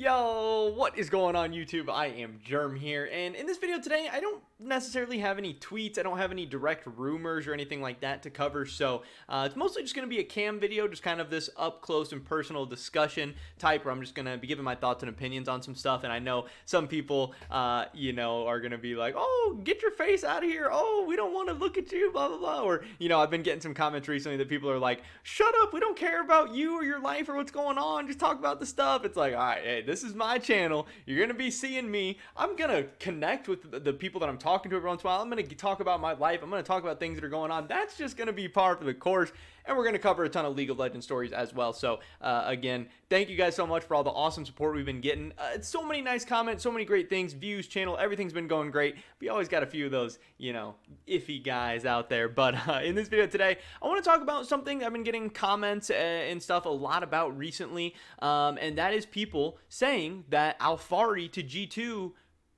Yo, what is going on YouTube? I am Germ here, and in this video today, I don't necessarily have any tweets, I don't have any direct rumors or anything like that to cover, so it's mostly just going to be a cam video, just kind of this up close and personal discussion type where I'm just going to be giving my thoughts and opinions on some stuff. And I know some people, are going to be like, oh, get your face out of here, oh, we don't want to look at you, blah, blah, blah, or, I've been getting some comments recently that people are like, shut up, we don't care about you or your life or what's going on, just talk about the stuff. It's like, all right, hey, this is my channel, you're going to be seeing me, I'm going to connect with the people that I'm talking to every once in a while, I'm going to talk about my life, I'm going to talk about things that are going on, that's just going to be part of the course, and we're going to cover a ton of League of Legends stories as well. So again, thank you guys so much for all the awesome support we've been getting. It's so many nice comments, so many great things, views, channel, everything's been going great. We always got a few of those, iffy guys out there. But in this video today, I want to talk about something I've been getting comments and stuff a lot about recently, and that is people saying that Alphari to G2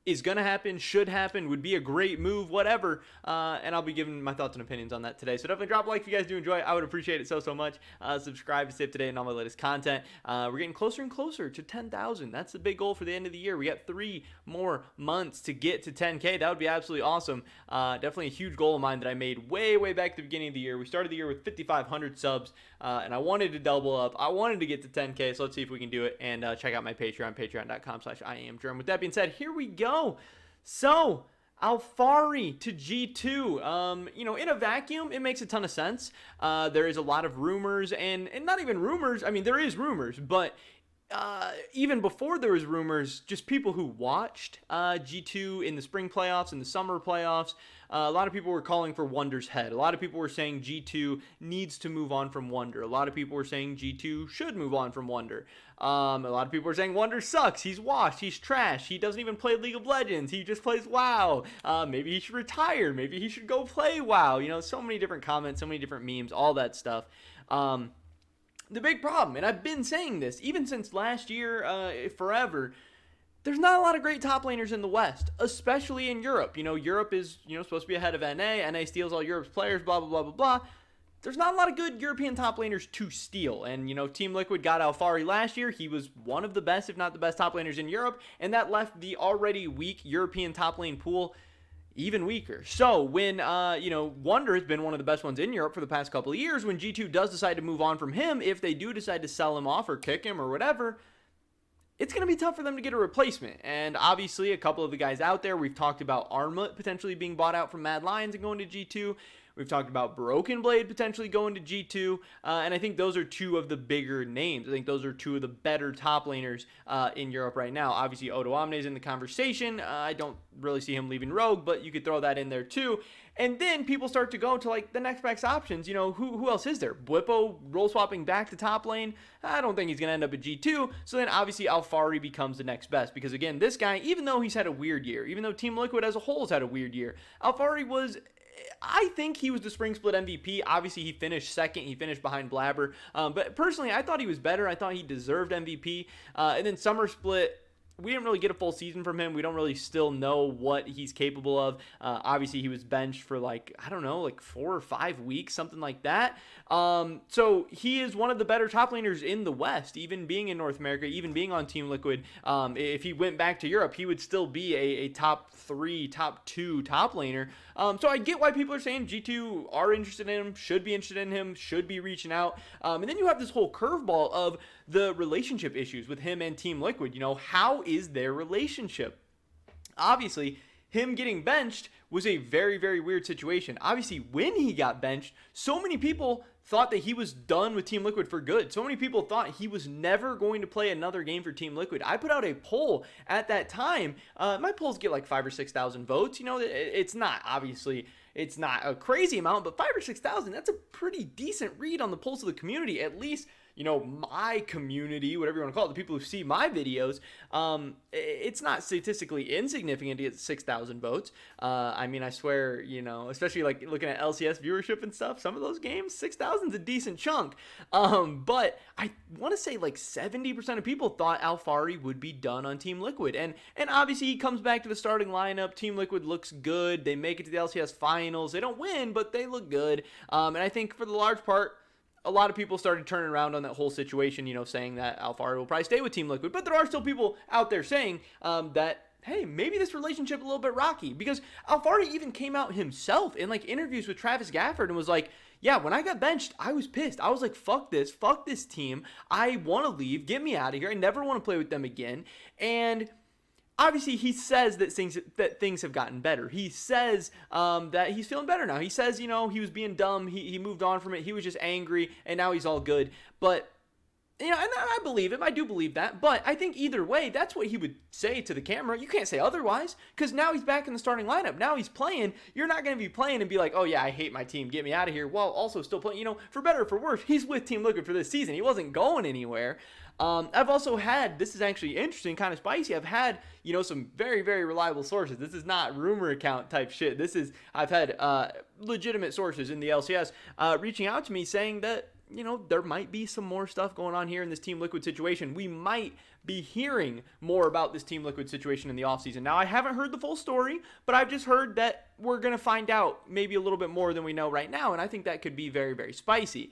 is going to happen, should happen, would be a great move, whatever, and I'll be giving my thoughts and opinions on that today. So definitely drop a like if you guys do enjoy it. I would appreciate it so much. Subscribe to stay up to date on all my latest content. We're getting closer and closer to 10,000. That's the big goal for the end of the year. We got 3 more months to get to 10K. That would be absolutely awesome. Definitely a huge goal of mine that I made way back at the beginning of the year. We started the year with 5,500 subs, and I wanted to double up. I wanted to get to 10K, so let's see if we can do it. And check out my Patreon, patreon.com/IamGerm. With that being said, here we go. So, Alphari to G2, in a vacuum, it makes a ton of sense. There is a lot of rumors, and not even rumors, I mean, there is rumors, but even before there was rumors, just people who watched G2 in the spring playoffs and the summer playoffs, a lot of people were calling for Wonder's head. A lot of people were saying G2 needs to move on from Wonder. A lot of people were saying G2 should move on from Wonder. A lot of people were saying Wonder sucks. He's washed. He's trash. He doesn't even play League of Legends. He just plays WoW. Maybe he should retire. Maybe he should go play WoW. So many different comments, so many different memes, all that stuff. The big problem, and I've been saying this even since last year, forever, there's not a lot of great top laners in the West, especially in Europe. Europe is, supposed to be ahead of NA. NA steals all Europe's players, blah, blah, blah, blah, blah. There's not a lot of good European top laners to steal. And, Team Liquid got Alphari last year. He was one of the best, if not the best top laners in Europe. And that left the already weak European top lane pool even weaker. So when, Wonder has been one of the best ones in Europe for the past couple of years, when G2 does decide to move on from him, if they do decide to sell him off or kick him or whatever, it's going to be tough for them to get a replacement. And obviously, a couple of the guys out there, we've talked about Armut potentially being bought out from Mad Lions and going to G2. We've talked about Broken Blade potentially going to G2, and I think those are 2 of the bigger names. I think those are 2 of the better top laners in Europe right now. Obviously, Odo Omne is in the conversation. I don't really see him leaving Rogue, but you could throw that in there too. And then people start to go to the next best options. Who else is there? Blippo role swapping back to top lane. I don't think he's going to end up at G2. So then obviously Alphari becomes the next best, because again, this guy, even though he's had a weird year, even though Team Liquid as a whole has had a weird year, Alphari was, I think he was the spring split MVP. Obviously, he finished second. He finished behind Blabber. But personally, I thought he was better. I thought he deserved MVP. And then summer split, we didn't really get a full season from him. We don't really still know what he's capable of. Obviously, he was benched for 4 or 5 weeks, something like that. So he is one of the better top laners in the West, even being in North America, even being on Team Liquid. If he went back to Europe, he would still be a top 3, top 2 top laner. So I get why people are saying G2 are interested in him, should be interested in him, should be reaching out. And then you have this whole curveball of the relationship issues with him and Team Liquid. How is their relationship? Obviously, him getting benched was a very weird situation. Obviously, when he got benched, so many people thought that he was done with Team Liquid for good. So many people thought he was never going to play another game for Team Liquid. I put out a poll at that time. My polls get 5,000 or 6,000 votes. It's not, obviously, it's not a crazy amount, but 5,000 or 6,000, that's a pretty decent read on the pulse of the community. At least, my community, whatever you want to call it, the people who see my videos, it's not statistically insignificant to get 6,000 votes. I mean, I swear, especially looking at LCS viewership and stuff, some of those games, 6,000 is a decent chunk. But I want to say 70% of people thought Alphari would be done on Team Liquid. And obviously he comes back to the starting lineup. Team Liquid looks good. They make it to the LCS finals. They don't win, but they look good. And I think for the large part, a lot of people started turning around on that whole situation, saying that Alphari will probably stay with Team Liquid. But there are still people out there saying that, hey, maybe this relationship a little bit rocky, because Alphari even came out himself in like interviews with Travis Gafford and was like, yeah, when I got benched, I was pissed. I was like, fuck this team. I want to leave. Get me out of here. I never want to play with them again. And obviously, he says that things have gotten better. He says that he's feeling better now. He says, he was being dumb. He moved on from it. He was just angry, and now he's all good. But and I believe him. I do believe that. But I think either way, that's what he would say to the camera. You can't say otherwise, because now he's back in the starting lineup. Now he's playing. You're not going to be playing and be like, oh, yeah, I hate my team. Get me out of here. While also still playing. For better or for worse, he's with Team Liquid for this season. He wasn't going anywhere. I've also had, this is actually interesting, kind of spicy. I've had, some very, very reliable sources. This is not rumor account type shit. I've had legitimate sources in the LCS reaching out to me saying that, there might be some more stuff going on here in this Team Liquid situation. We might be hearing more about this Team Liquid situation in the offseason. Now, I haven't heard the full story, but I've just heard that we're going to find out maybe a little bit more than we know right now, and I think that could be very, very spicy.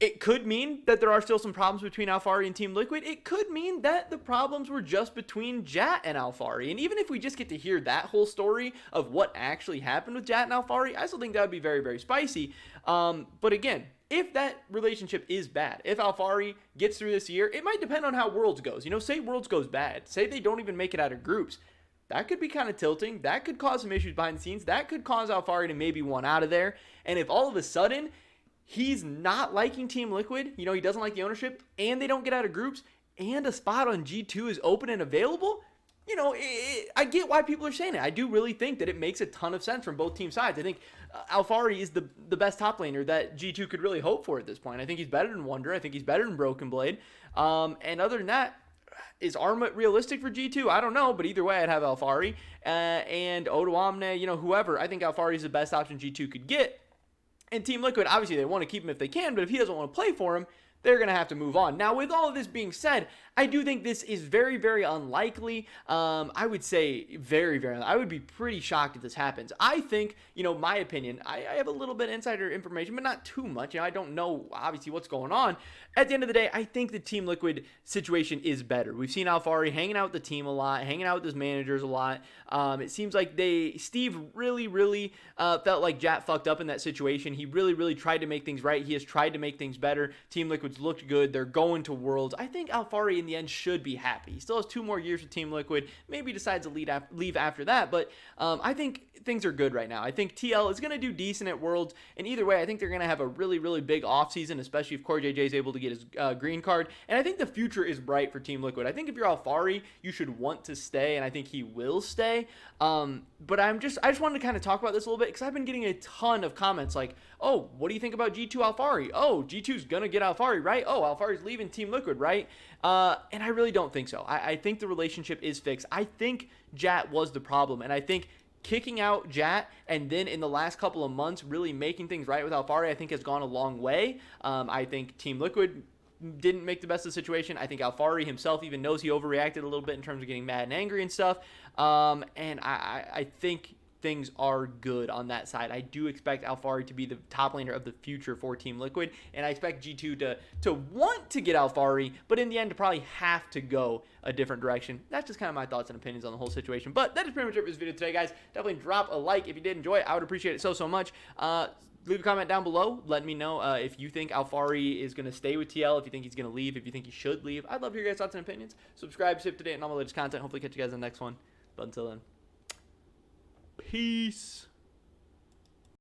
It could mean that there are still some problems between Alphari and Team Liquid. It could mean that the problems were just between Jat and Alphari. And even if we just get to hear that whole story of what actually happened with Jat and Alphari, I still think that would be very, very spicy. But again, if that relationship is bad, if Alphari gets through this year, it might depend on how Worlds goes. Say Worlds goes bad. Say they don't even make it out of groups. That could be kind of tilting. That could cause some issues behind the scenes. That could cause Alphari to maybe want out of there. And if all of a sudden he's not liking Team Liquid, he doesn't like the ownership, and they don't get out of groups, and a spot on G2 is open and available, I get why people are saying it. I do really think that it makes a ton of sense from both team sides. I think Alphari is the best top laner that G2 could really hope for at this point. I think he's better than Wonder. I think he's better than Broken Blade. And other than that, is Arma realistic for G2? I don't know, but either way, I'd have Alphari. And Odo Omne, whoever. I think Alphari is the best option G2 could get. And Team Liquid, obviously, they want to keep him if they can, but if he doesn't want to play for him, they're going to have to move on. Now, with all of this being said, I do think this is very, very unlikely. I would say very, very unlikely. I would be pretty shocked if this happens. I think, my opinion, I have a little bit of insider information, but not too much. I don't know, obviously, what's going on. At the end of the day, I think the Team Liquid situation is better. We've seen Alphari hanging out with the team a lot, hanging out with his managers a lot. It seems like Steve really, really felt like Jat fucked up in that situation. He really, really tried to make things right. He has tried to make things better. Team Liquid's looked good. They're going to Worlds. I think Alphari in the end should be happy. He still has 2 more years with Team Liquid. Maybe decides to leave after that, but I think things are good right now. I think TL is going to do decent at Worlds, and either way, I think they're going to have a really, really big offseason, especially if Core JJ is able to get his green card, and I think the future is bright for Team Liquid. I think if you're Alphari, you should want to stay, and I think he will stay, but I just wanted to kind of talk about this a little bit, because I've been getting a ton of comments like, oh, what do you think about G2 Alphari? Oh, G2's going to get Alphari, right? Oh, Alphari's leaving Team Liquid, right? And I really don't think so. I think the relationship is fixed. I think Jat was the problem, and I think kicking out Jat and then in the last couple of months really making things right with Alphari, I think has gone a long way. I think Team Liquid didn't make the best of the situation. I think Alphari himself even knows he overreacted a little bit in terms of getting mad and angry and stuff. And I think things are good on that side. I do expect Alphari to be the top laner of the future for Team Liquid, and I expect G2 to want to get Alphari, but in the end to probably have to go a different direction. That's just kind of my thoughts and opinions on the whole situation. But that is pretty much it for this video today, guys. Definitely drop a like if you did enjoy it. I would appreciate it so much. Leave a comment down below. Let me know if you think Alphari is going to stay with TL, if you think he's going to leave, if you think he should leave. I'd love to hear your guys' thoughts and opinions. Subscribe, stay up to date on all my latest content. Hopefully catch you guys in the next one. But until then, peace.